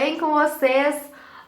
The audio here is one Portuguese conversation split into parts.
bem com vocês?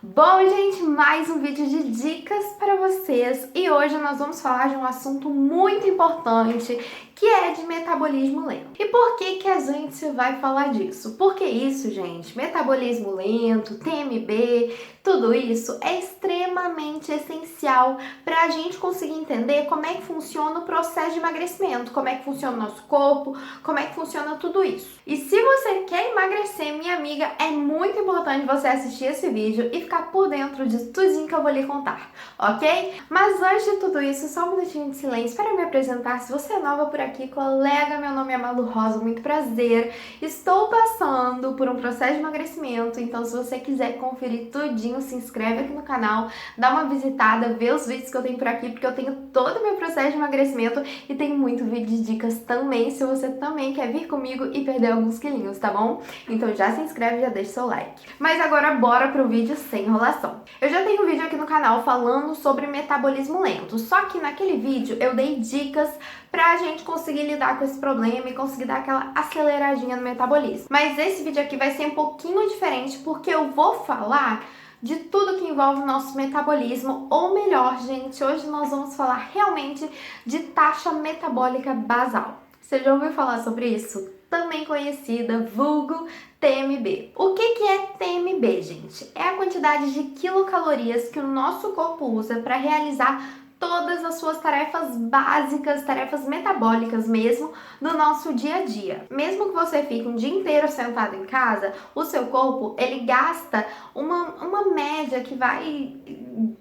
Bom, gente, mais um vídeo de dicas para vocês e hoje nós vamos falar de um assunto muito importante que é de metabolismo lento. E por que a gente vai falar disso? Porque isso, gente, metabolismo lento, TMB, tudo isso é extremamente essencial para a gente conseguir entender como é que funciona o processo de emagrecimento, como é que funciona o nosso corpo, como é que funciona tudo isso. E se você quer emagrecer, minha amiga, é muito importante você assistir esse vídeo e ficar por dentro de tudinho que eu vou lhe contar, ok? Mas antes de tudo isso, só um minutinho de silêncio para me apresentar. Se você é nova por aqui, colega, meu nome é Malu Rosa, muito prazer. Estou passando por um processo de emagrecimento, então se você quiser conferir tudinho, se inscreve aqui no canal, dá uma visitada, vê os vídeos que eu tenho por aqui, porque eu tenho todo o meu processo de emagrecimento e tem muito vídeo de dicas também, se você também quer vir comigo e perder alguns quilinhos, tá bom? Então já se inscreve e já deixa seu like. Mas agora bora pro vídeo sem enrolação. Eu já tenho um vídeo aqui no canal falando sobre metabolismo lento, só que naquele vídeo eu dei dicas pra gente conseguir lidar com esse problema e conseguir dar aquela aceleradinha no metabolismo. Mas esse vídeo aqui vai ser um pouquinho diferente porque eu vou falar de tudo que envolve o nosso metabolismo, ou melhor, gente, hoje nós vamos falar realmente de taxa metabólica basal. Você já ouviu falar sobre isso? Também conhecida, vulgo TMB. O que é TMB, gente? É a quantidade de quilocalorias que o nosso corpo usa para realizar todas as suas tarefas básicas, tarefas metabólicas mesmo, no nosso dia a dia. Mesmo que você fique um dia inteiro sentado em casa, o seu corpo, ele gasta uma média que vai,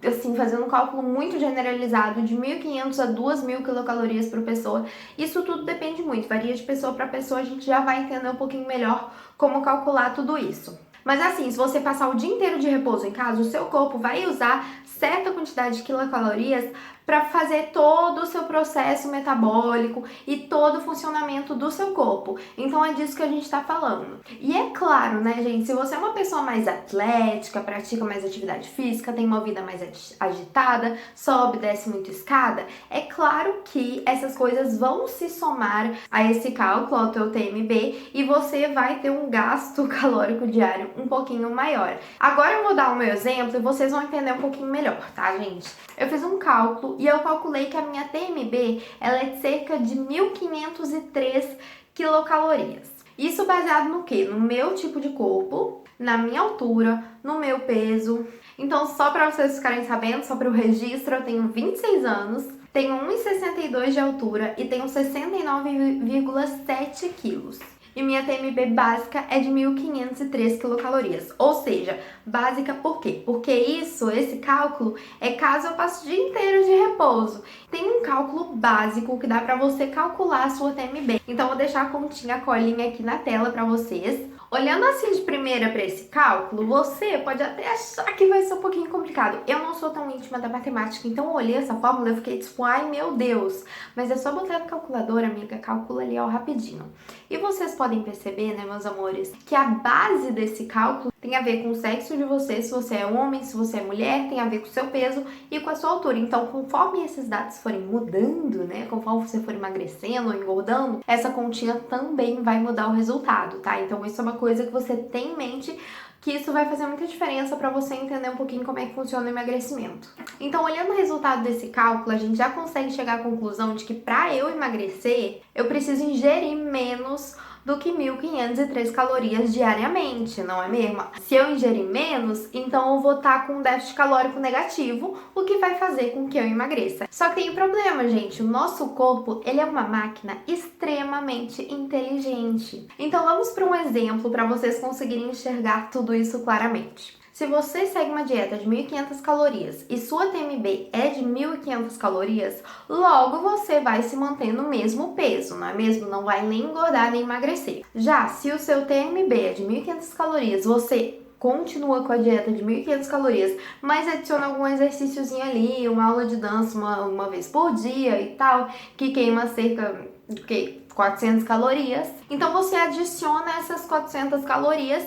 assim, fazendo um cálculo muito generalizado de 1.500 a 2.000 quilocalorias por pessoa. Isso tudo depende muito, varia de pessoa para pessoa, a gente já vai entender um pouquinho melhor como calcular tudo isso. Mas assim, se você passar o dia inteiro de repouso em casa, o seu corpo vai usar certa quantidade de quilocalorias para fazer todo o seu processo metabólico e todo o funcionamento do seu corpo. Então é disso que a gente está falando. E é claro, né, gente, se você é uma pessoa mais atlética, pratica mais atividade física, tem uma vida mais agitada, sobe, desce muito escada, é claro que essas coisas vão se somar a esse cálculo, ao teu TMB, e você vai ter um gasto calórico diário um pouquinho maior. Agora eu vou dar o meu exemplo e vocês vão entender um pouquinho melhor, tá, gente? Eu fiz um cálculo e eu calculei que a minha TMB ela é de cerca de 1.503 quilocalorias. Isso baseado no quê? No meu tipo de corpo, na minha altura, no meu peso. Então, só para vocês ficarem sabendo, só para o registro, eu tenho 26 anos, tenho 1,62 de altura e tenho 69,7 quilos. E minha TMB básica é de 1.503 quilocalorias. Ou seja, básica por quê? Porque esse cálculo é caso eu passe o dia inteiro de repouso. Tem um cálculo básico que dá pra você calcular a sua TMB. Então, vou deixar a continha, a colinha aqui na tela pra vocês. Olhando assim de primeira para esse cálculo, você pode até achar que vai ser um pouquinho complicado. Eu não sou tão íntima da matemática, então eu olhei essa fórmula e fiquei tipo, ai meu Deus. Mas é só botar na calculadora, amiga, calcula ali ó, rapidinho. E vocês podem perceber, né, meus amores, que a base desse cálculo tem a ver com o sexo de você, se você é homem, se você é mulher, tem a ver com o seu peso e com a sua altura. Então, conforme esses dados forem mudando, né, conforme você for emagrecendo ou engordando, essa continha também vai mudar o resultado, tá? Então, isso é uma coisa que você tem em mente, que isso vai fazer muita diferença para você entender um pouquinho como é que funciona o emagrecimento. Então, olhando o resultado desse cálculo, a gente já consegue chegar à conclusão de que para eu emagrecer, eu preciso ingerir menos do que 1.503 calorias diariamente, não é mesmo? Se eu ingerir menos, então eu vou estar com um déficit calórico negativo, o que vai fazer com que eu emagreça. Só que tem um problema, gente, o nosso corpo, ele é uma máquina extremamente inteligente. Então vamos para um exemplo para vocês conseguirem enxergar tudo isso claramente. Se você segue uma dieta de 1.500 calorias e sua TMB é de 1.500 calorias, logo você vai se manter no mesmo peso, não é mesmo? Não vai nem engordar nem emagrecer. Já se o seu TMB é de 1.500 calorias, você continua com a dieta de 1.500 calorias, mas adiciona algum exercíciozinho ali, uma aula de dança uma vez por dia e tal, que queima cerca de 400 calorias. Então você adiciona essas 400 calorias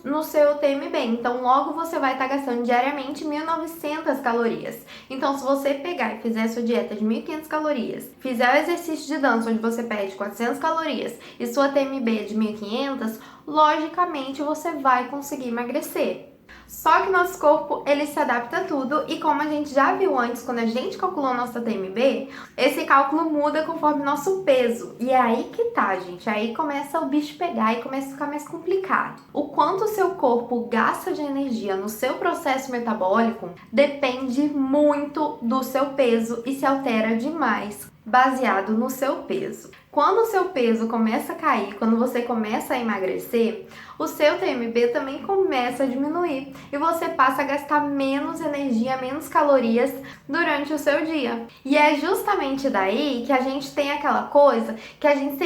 no seu TMB. Então logo você vai estar gastando diariamente 1.900 calorias. Então se você pegar e fizer a sua dieta de 1.500 calorias, fizer o exercício de dança onde você perde 400 calorias e sua TMB é de 1.500, logicamente você vai conseguir emagrecer. Só que nosso corpo, ele se adapta a tudo e como a gente já viu antes, quando a gente calculou nossa TMB, esse cálculo muda conforme nosso peso. E é aí que tá, gente, aí começa o bicho pegar e começa a ficar mais complicado. O quanto o seu corpo gasta de energia no seu processo metabólico depende muito do seu peso e se altera demais baseado no seu peso. Quando o seu peso começa a cair, quando você começa a emagrecer, o seu TMB também começa a diminuir e você passa a gastar menos energia, menos calorias durante o seu dia. E é justamente daí que a gente tem aquela coisa que a gente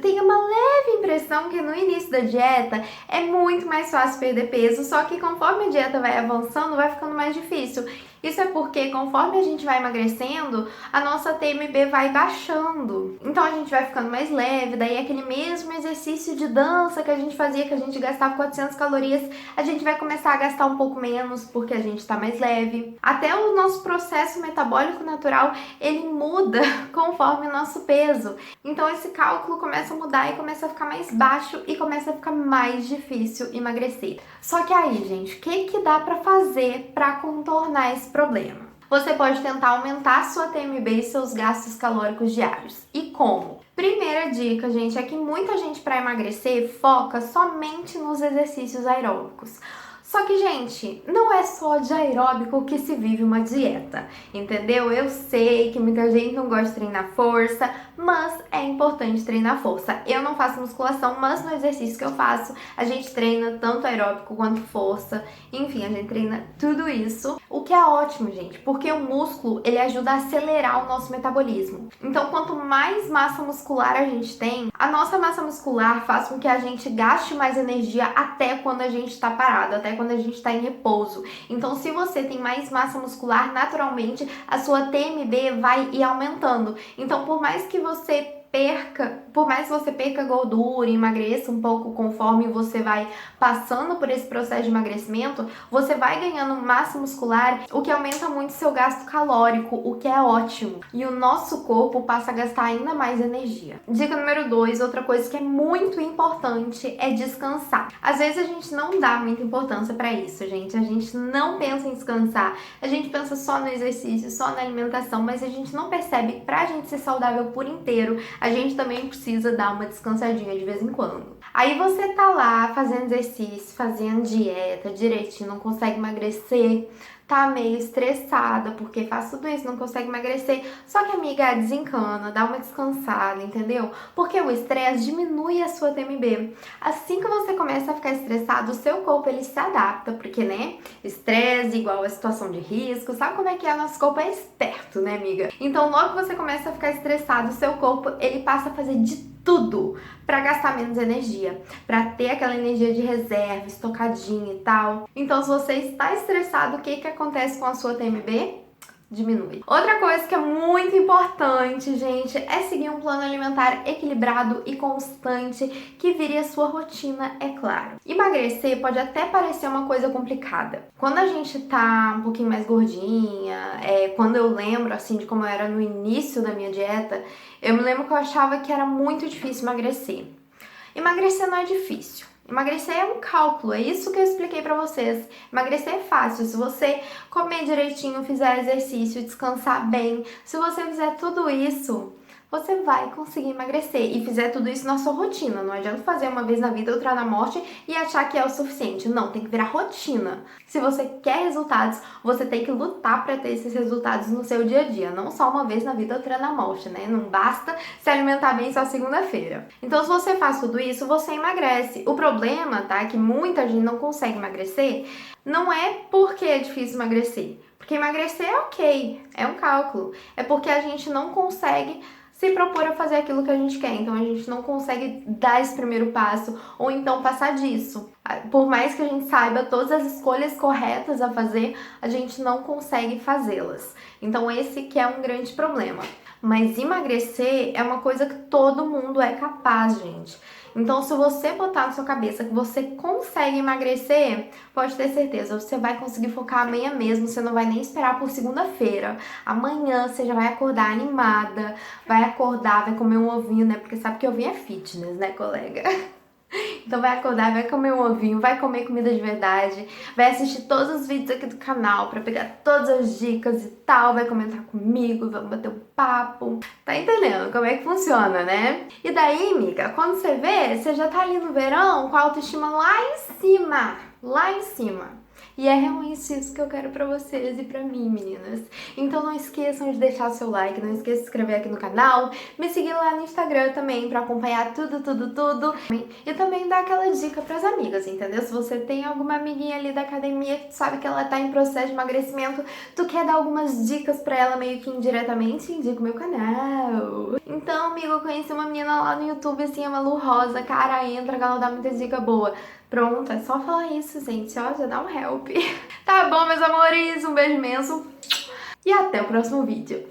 tem uma leve impressão que no início da dieta é muito mais fácil perder peso, só que conforme a dieta vai avançando, vai ficando mais difícil. Isso é porque conforme a gente vai emagrecendo, a nossa TMB vai baixando. Então a gente vai ficando mais leve, daí aquele mesmo exercício de dança que a gente fazia, que a gente gastava 400 calorias, a gente vai começar a gastar um pouco menos porque a gente tá mais leve. Até o nosso processo metabólico natural, ele muda conforme o nosso peso. Então esse cálculo começa a mudar e começa a ficar mais baixo e começa a ficar mais difícil emagrecer. Só que aí, gente, o que dá pra fazer pra contornar esse problema? Você pode tentar aumentar sua TMB e seus gastos calóricos diários. E como? Primeira dica, gente, é que muita gente para emagrecer foca somente nos exercícios aeróbicos. Só que, gente, não é só de aeróbico que se vive uma dieta, entendeu? Eu sei que muita gente não gosta de treinar força, mas é importante treinar força. Eu não faço musculação, mas no exercício que eu faço, a gente treina tanto aeróbico quanto força. Enfim, a gente treina tudo isso, o que é ótimo, gente, porque o músculo, ele ajuda a acelerar o nosso metabolismo. Então, quanto mais massa muscular a gente tem, a nossa massa muscular faz com que a gente gaste mais energia até quando a gente está parado, até quando a gente está em repouso. Então, se você tem mais massa muscular, naturalmente a sua TMB vai ir aumentando. Então, por mais que você perca gordura e emagreça um pouco conforme você vai passando por esse processo de emagrecimento, você vai ganhando massa muscular, o que aumenta muito seu gasto calórico, o que é ótimo. E o nosso corpo passa a gastar ainda mais energia. Dica número 2, outra coisa que é muito importante é descansar. Às vezes a gente não dá muita importância para isso, gente. A gente não pensa em descansar. A gente pensa só no exercício, só na alimentação, mas a gente não percebe que pra gente ser saudável por inteiro, a gente também precisa dar uma descansadinha de vez em quando. Aí você tá lá fazendo exercício, fazendo dieta direitinho, não consegue emagrecer, tá meio estressada porque faz tudo isso, não consegue emagrecer. Só que, amiga, desencana, dá uma descansada, entendeu? Porque o estresse diminui a sua TMB. Assim que você começa a ficar estressado, o seu corpo ele se adapta, porque, né, estresse igual a situação de risco, sabe como é que é? Nosso corpo é esperto, né, amiga? Então, logo que você começa a ficar estressado, o seu corpo ele passa a fazer de tudo para gastar menos energia, para ter aquela energia de reserva, estocadinha e tal. Então, se você está estressado, o que acontece com a sua TMB? Diminui. Outra coisa que é muito importante, gente, é seguir um plano alimentar equilibrado e constante que vire a sua rotina, é claro. Emagrecer pode até parecer uma coisa complicada. Quando a gente tá um pouquinho mais gordinha, quando eu lembro, assim, de como eu era no início da minha dieta, eu me lembro que eu achava que era muito difícil emagrecer. Emagrecer não é difícil. Emagrecer é um cálculo, é isso que eu expliquei pra vocês. Emagrecer é fácil, se você comer direitinho, fizer exercício, descansar bem, se você fizer tudo isso, você vai conseguir emagrecer e fizer tudo isso na sua rotina. Não adianta fazer uma vez na vida, outra na morte e achar que é o suficiente. Não, tem que virar rotina. Se você quer resultados, você tem que lutar para ter esses resultados no seu dia a dia. Não só uma vez na vida, outra na morte, né? Não basta se alimentar bem só segunda-feira. Então, se você faz tudo isso, você emagrece. O problema, tá, é que muita gente não consegue emagrecer, não é porque é difícil emagrecer. Porque emagrecer é ok, é um cálculo. É porque a gente não consegue se propor a fazer aquilo que a gente quer, então a gente não consegue dar esse primeiro passo ou então passar disso. Por mais que a gente saiba todas as escolhas corretas a fazer, a gente não consegue fazê-las. Então esse que é um grande problema. Mas emagrecer é uma coisa que todo mundo é capaz, gente. Então, se você botar na sua cabeça que você consegue emagrecer, pode ter certeza, você vai conseguir focar amanhã mesmo, você não vai nem esperar por segunda-feira. Amanhã você já vai acordar animada, vai acordar, vai comer um ovinho, né? Porque sabe que ovinho é fitness, né, colega? Então vai acordar, vai comer um ovinho, vai comer comida de verdade, vai assistir todos os vídeos aqui do canal pra pegar todas as dicas e tal, vai comentar comigo, vamos bater um papo. Tá entendendo como é que funciona, né? E daí, amiga, quando você vê, você já tá ali no verão com a autoestima lá em cima, lá em cima. E é realmente isso que eu quero pra vocês e pra mim, meninas. Então não esqueçam de deixar seu like, não esqueça de se inscrever aqui no canal, me seguir lá no Instagram também pra acompanhar tudo. E também dar aquela dica pras amigas, entendeu? Se você tem alguma amiguinha ali da academia que sabe que ela tá em processo de emagrecimento, tu quer dar algumas dicas pra ela meio que indiretamente, indica o meu canal. Então, amigo, eu conheci uma menina lá no YouTube, assim, a Malu Rosa, cara, entra que ela dá muita dica boa. Pronto, é só falar isso, gente, ó, já dá um help. Tá bom, meus amores, um beijo imenso e até o próximo vídeo.